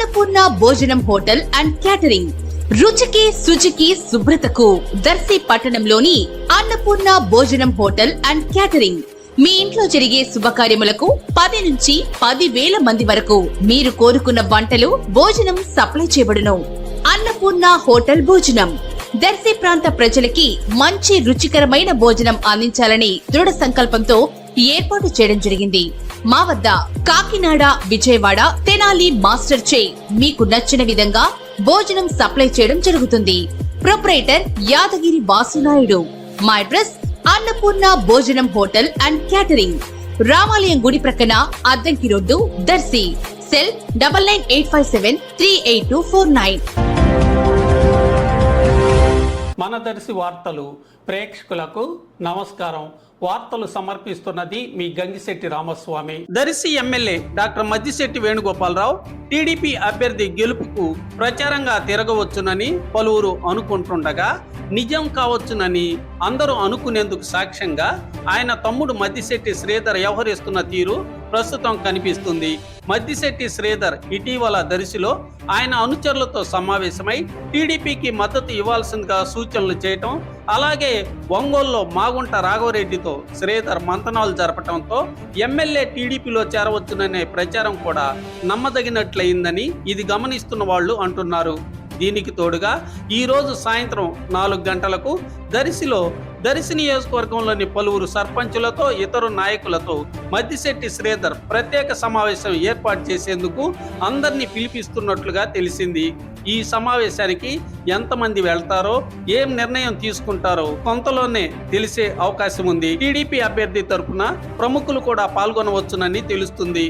అన్నపూర్ణ భోజనం hotel and catering. రుచికి శుచికి శుభ్రతకు దర్శి పట్టణంలోని అన్నపూర్ణ భోజనం హోటల్ అండ్ క్యాటరింగ్. మీ ఇంట్లో జరిగే శుభకార్యములకు 10 నుంచి 10,000 మంది వరకు మీరు కోరుకున్న వంటలు, భోజనం సప్లై చేయబడును. అన్నపూర్ణ హోటల్ భోజనం దర్శి ప్రాంత ప్రజలకి మంచి రుచికరమైన భోజనం అందించాలని దృఢ సంకల్పంతో ఏర్పాటు చేయడం జరిగింది. మా వద్ద కాకినాడ, విజయవాడ, తెనాలి మాస్టర్ చే మీకు నచ్చిన విధంగా భోజనం సప్లై చేయడం జరుగుతుంది. ప్రొపరేటర్ యాదగిరి వాసునాయుడు. మా అడ్రస్ అన్నపూర్ణ భోజనం హోటల్ అండ్ క్యాటరింగ్, రామాలయం గుడి ప్రక్కన, అద్దంకి రోడ్డు, దర్శి. సెల్ 9985738249. మన దర్శి వార్తలు ప్రేక్షకులకు నమస్కారం. వార్తలు సమర్పిస్తున్నది మీ Gangisetti Ramaswamy. Darsi MLA doctor Maddisetti Venugopalarao TDP అభ్యర్థి గెలుపుకు ప్రచారంగా తిరగవచ్చునని పలువురు అనుకుంటుండగా, నిజం కావచ్చునని అందరూ అనుకునేందుకు సాక్ష్యంగా ఆయన తమ్ముడు మద్దిశెట్టి శ్రీధర్ వ్యవహరిస్తున్న తీరు ప్రస్తుతం కనిపిస్తుంది. మద్దిశెట్టి శ్రీధర్ ఇటీవల దర్శిలో ఆయన అనుచరులతో సమావేశమై టీడీపీకి మద్దతు ఇవ్వాల్సిందిగా సూచనలు చేయటం, అలాగే ఒంగోలులో మాగుంట రాఘవరెడ్డితో శ్రీధర్ మంతనాలు జరపటంతో ఎమ్మెల్యే టీడీపీలో చేరవచ్చుననే ప్రచారం కూడా నమ్మదగినట్లయిందని ఇది గమనిస్తున్న వాళ్ళు అంటున్నారు. దీనికి తోడుగా ఈరోజు సాయంత్రం 4 గంటలకు దర్శి నియోజకవర్గంలోని పలువురు సర్పంచులతో, ఇతర నాయకులతో మద్దిశెట్టి శ్రీధర్ ప్రత్యేక సమావేశం ఏర్పాటు చేసేందుకు అందరినీ పిలిపిస్తున్నట్లుగా తెలిసింది. ఈ సమావేశానికి ఎంతమంది వెళ్తారో, ఏం నిర్ణయం తీసుకుంటారో కొంతలోనే తెలిసే అవకాశం ఉంది. టీడీపీ అభ్యర్థి తరపున ప్రముఖులు కూడా పాల్గొనవచ్చునని తెలుస్తుంది.